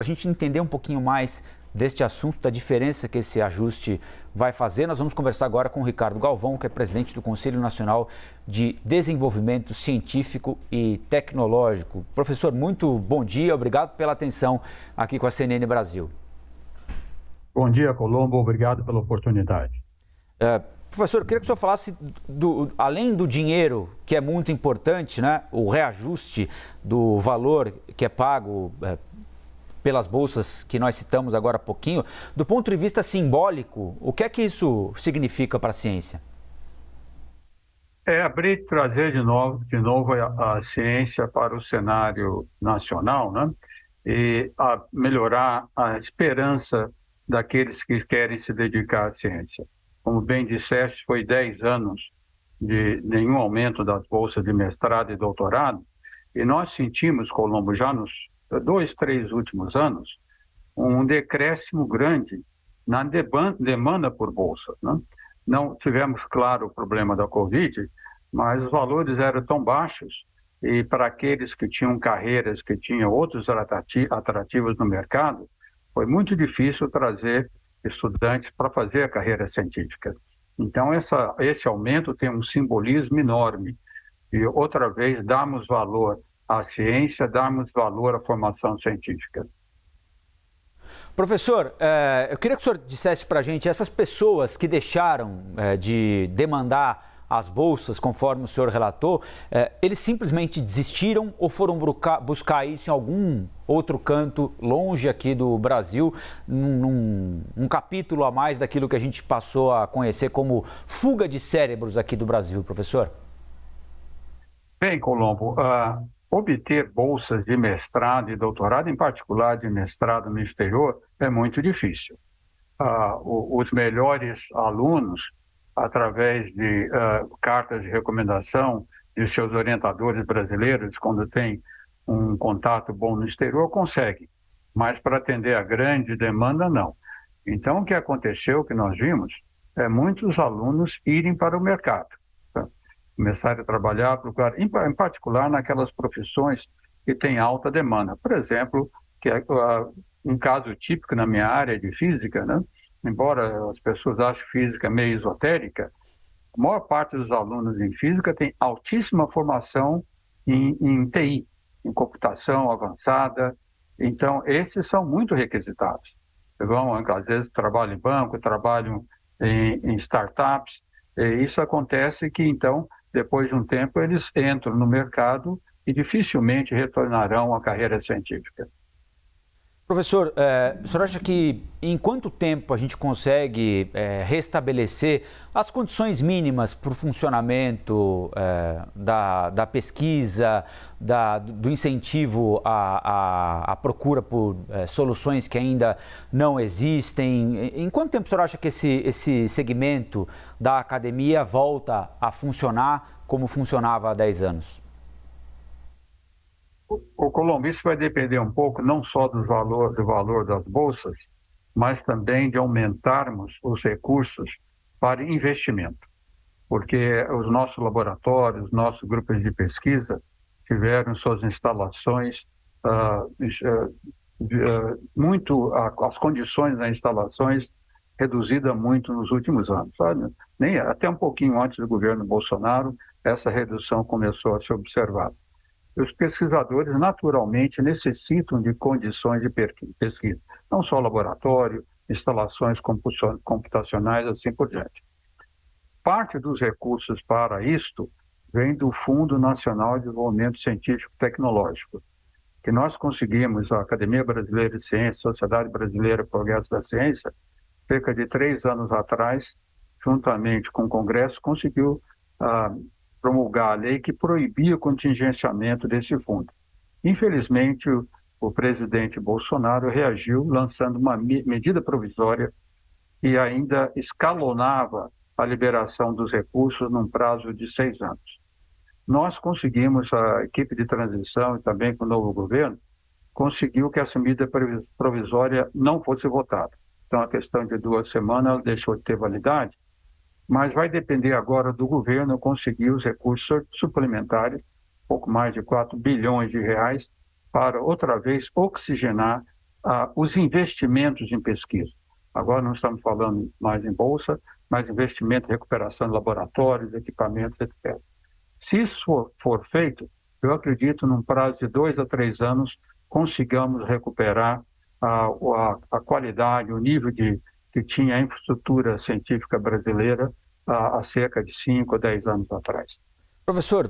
a gente entender um pouquinho mais deste assunto, da diferença que esse ajuste vai fazer, nós vamos conversar agora com o Ricardo Galvão, que é presidente do Conselho Nacional de Desenvolvimento Científico e Tecnológico. Professor, muito bom dia, obrigado pela atenção aqui com a CNN Brasil. Bom dia, Colombo, obrigado pela oportunidade. Professor, eu queria que o senhor falasse, além do dinheiro, que é muito importante, né, o reajuste do valor que é pago pelas bolsas que nós citamos agora há pouquinho, do ponto de vista simbólico, o que é que isso significa para a ciência? É abrir e trazer de novo a ciência para o cenário nacional, né? E melhorar a esperança daqueles que querem se dedicar à ciência. Como bem disseste, foi 10 anos de nenhum aumento das bolsas de mestrado e doutorado, e nós sentimos, Colombo, já nos 2, 3 últimos anos, um decréscimo grande na demanda por bolsa, né? Não tivemos, claro, o problema da Covid, mas os valores eram tão baixos e para aqueles que tinham carreiras, que tinham outros atrativos no mercado, foi muito difícil trazer estudantes para fazer a carreira científica. Então, esse aumento tem um simbolismo enorme. E, outra vez, damos valor à ciência, damos valor à formação científica. Professor, eu queria que o senhor dissesse para a gente, essas pessoas que deixaram de demandar as bolsas, conforme o senhor relatou, eles simplesmente desistiram ou foram buscar isso em algum outro canto, longe aqui do Brasil, num capítulo a mais daquilo que a gente passou a conhecer como fuga de cérebros aqui do Brasil, professor? Bem, Colombo, obter bolsas de mestrado e doutorado, em particular de mestrado no exterior, é muito difícil. Os melhores alunos, através de cartas de recomendação de seus orientadores brasileiros, quando tem um contato bom no exterior, conseguem. Mas para atender a grande demanda, não. Então, o que aconteceu, que nós vimos, é muitos alunos irem para o mercado. Começarem a trabalhar, procurar, em particular naquelas profissões que têm alta demanda. Por exemplo, que é um caso típico na minha área de física, né? Embora as pessoas achem física meio esotérica, a maior parte dos alunos em física tem altíssima formação em TI, em computação avançada. Então, esses são muito requisitados. Às vezes, trabalham em banco, trabalham em startups. E isso acontece que, então, depois de um tempo, eles entram no mercado e dificilmente retornarão à carreira científica. Professor, o senhor acha que em quanto tempo a gente consegue restabelecer as condições mínimas para o funcionamento da pesquisa, do incentivo à procura por soluções que ainda não existem? Em quanto tempo o senhor acha que esse segmento da academia volta a funcionar como funcionava há 10 anos? O Colombo, isso vai depender um pouco não só do valor das bolsas, mas também de aumentarmos os recursos para investimento. Porque os nossos laboratórios, nossos grupos de pesquisa tiveram suas instalações as condições das instalações reduzidas muito nos últimos anos. Sabe? Até um pouquinho antes do governo Bolsonaro, essa redução começou a ser observada. Os pesquisadores, naturalmente, necessitam de condições de pesquisa, não só laboratório, instalações computacionais, assim por diante. Parte dos recursos para isto vem do Fundo Nacional de Desenvolvimento Científico e Tecnológico, que nós conseguimos, a Academia Brasileira de Ciência, a Sociedade Brasileira para o Progresso da Ciência, cerca de 3 anos atrás, juntamente com o Congresso, conseguiu promulgar a lei que proibia o contingenciamento desse fundo. Infelizmente, o presidente Bolsonaro reagiu lançando uma medida provisória que ainda escalonava a liberação dos recursos num prazo de 6 anos. Nós conseguimos, a equipe de transição e também com o novo governo, conseguiu que essa medida provisória não fosse votada. Então, a questão de 2 semanas ela deixou de ter validade, mas vai depender agora do governo conseguir os recursos suplementares, pouco mais de 4 bilhões de reais, para outra vez oxigenar os investimentos em pesquisa. Agora não estamos falando mais em bolsa, mas investimento em recuperação de laboratórios, equipamentos, etc. Se isso for feito, eu acredito, num prazo de 2 a 3 anos, consigamos recuperar a qualidade, o nível que tinha a infraestrutura científica brasileira há cerca de 5 a 10 anos atrás. Professor,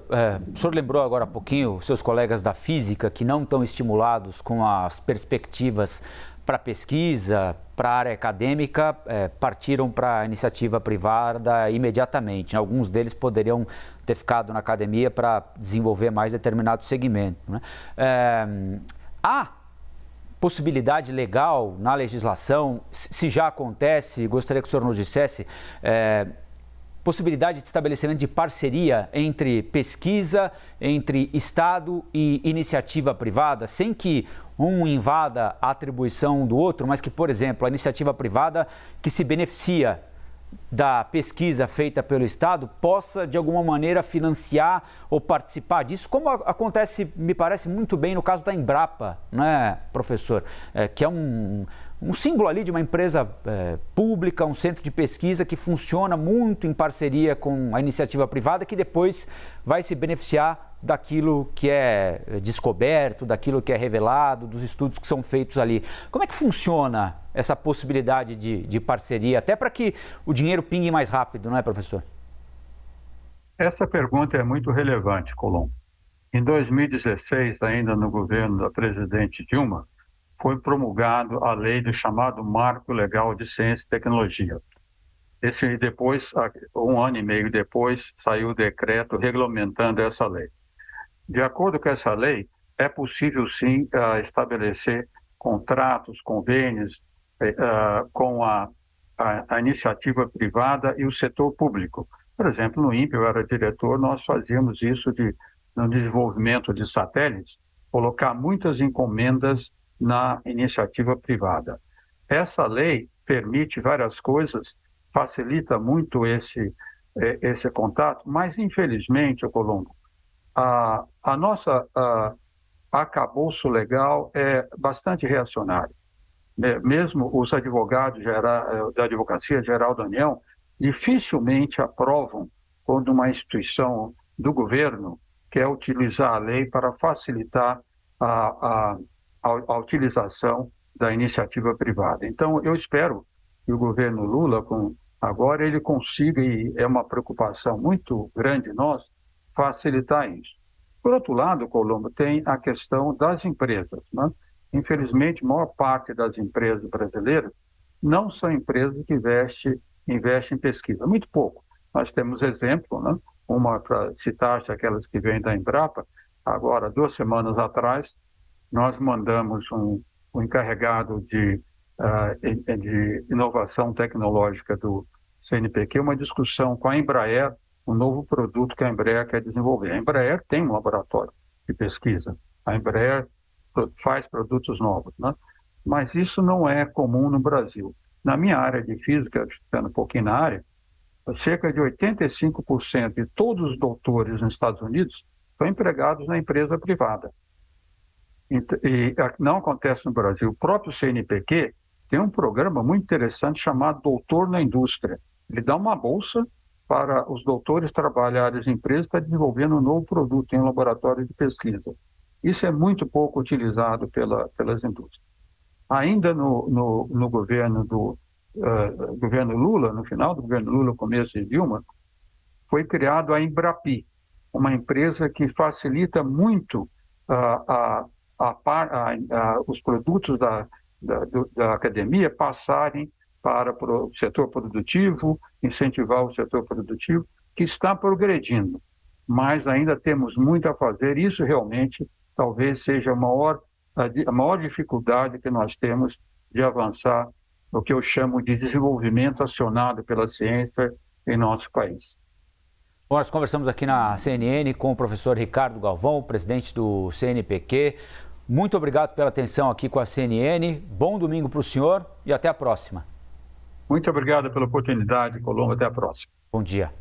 o senhor lembrou agora há pouquinho seus colegas da física que não estão estimulados com as perspectivas para pesquisa, para a área acadêmica, partiram para a iniciativa privada imediatamente. Alguns deles poderiam ter ficado na academia para desenvolver mais determinado segmento, né? Há possibilidade legal na legislação, se já acontece, gostaria que o senhor nos dissesse, possibilidade de estabelecimento de parceria entre pesquisa, entre Estado e iniciativa privada, sem que um invada a atribuição do outro, mas que, por exemplo, a iniciativa privada que se beneficia da pesquisa feita pelo Estado possa, de alguma maneira, financiar ou participar disso, como acontece, me parece muito bem no caso da Embrapa, né, professor? Que é um símbolo ali de uma empresa pública, um centro de pesquisa que funciona muito em parceria com a iniciativa privada, que depois vai se beneficiar daquilo que é descoberto, daquilo que é revelado, dos estudos que são feitos ali. Como é que funciona essa possibilidade de parceria, até para que o dinheiro pingue mais rápido, não é, professor? Essa pergunta é muito relevante, Colombo. Em 2016, ainda no governo da presidente Dilma, foi promulgado a lei do chamado Marco Legal de Ciência e Tecnologia. Depois, 1 ano e meio depois, saiu o decreto regulamentando essa lei. De acordo com essa lei, é possível sim estabelecer contratos, convênios com a iniciativa privada e o setor público. Por exemplo, no INPE, eu era diretor, nós fazíamos isso no desenvolvimento de satélites, colocar muitas encomendas na iniciativa privada. Essa lei permite várias coisas, facilita muito esse contato, mas infelizmente, Colombo, a nossa arcabouço legal é bastante reacionário. Mesmo os advogados da Advocacia Geral da União dificilmente aprovam quando uma instituição do governo quer utilizar a lei para facilitar a utilização da iniciativa privada. Então, eu espero que o governo Lula, agora, ele consiga, e é uma preocupação muito grande nossa, facilitar isso. Por outro lado, Colombo, tem a questão das empresas, né? Infelizmente, a maior parte das empresas brasileiras não são empresas que investem em pesquisa, muito pouco. Nós temos exemplo, né? Uma, para citar, aquelas que vêm da Embrapa, agora, 2 semanas atrás, nós mandamos um encarregado de inovação tecnológica do CNPq, uma discussão com a Embraer, um novo produto que a Embraer quer desenvolver. A Embraer tem um laboratório de pesquisa, a Embraer faz produtos novos, né? Mas isso não é comum no Brasil. Na minha área de física, estudando um pouquinho na área, cerca de 85% de todos os doutores nos Estados Unidos são empregados na empresa privada. E não acontece no Brasil. O próprio CNPq tem um programa muito interessante chamado Doutor na Indústria. Ele dá uma bolsa para os doutores trabalharem nas empresas e está desenvolvendo um novo produto em um laboratório de pesquisa. Isso é muito pouco utilizado pelas indústrias. Ainda no governo governo Lula, no final do governo Lula, começo de Dilma, foi criado a Embrapi, uma empresa que facilita muito os produtos da academia passarem para o setor produtivo, incentivar o setor produtivo, que está progredindo, mas ainda temos muito a fazer. Isso realmente talvez seja a maior dificuldade que nós temos de avançar no que eu chamo de desenvolvimento acionado pela ciência em nosso país. Bom, nós conversamos aqui na CNN com o professor Ricardo Galvão, presidente do CNPq. Muito obrigado pela atenção aqui com a CNN. Bom domingo para o senhor e até a próxima. Muito obrigado pela oportunidade, Colombo. Até a próxima. Bom dia.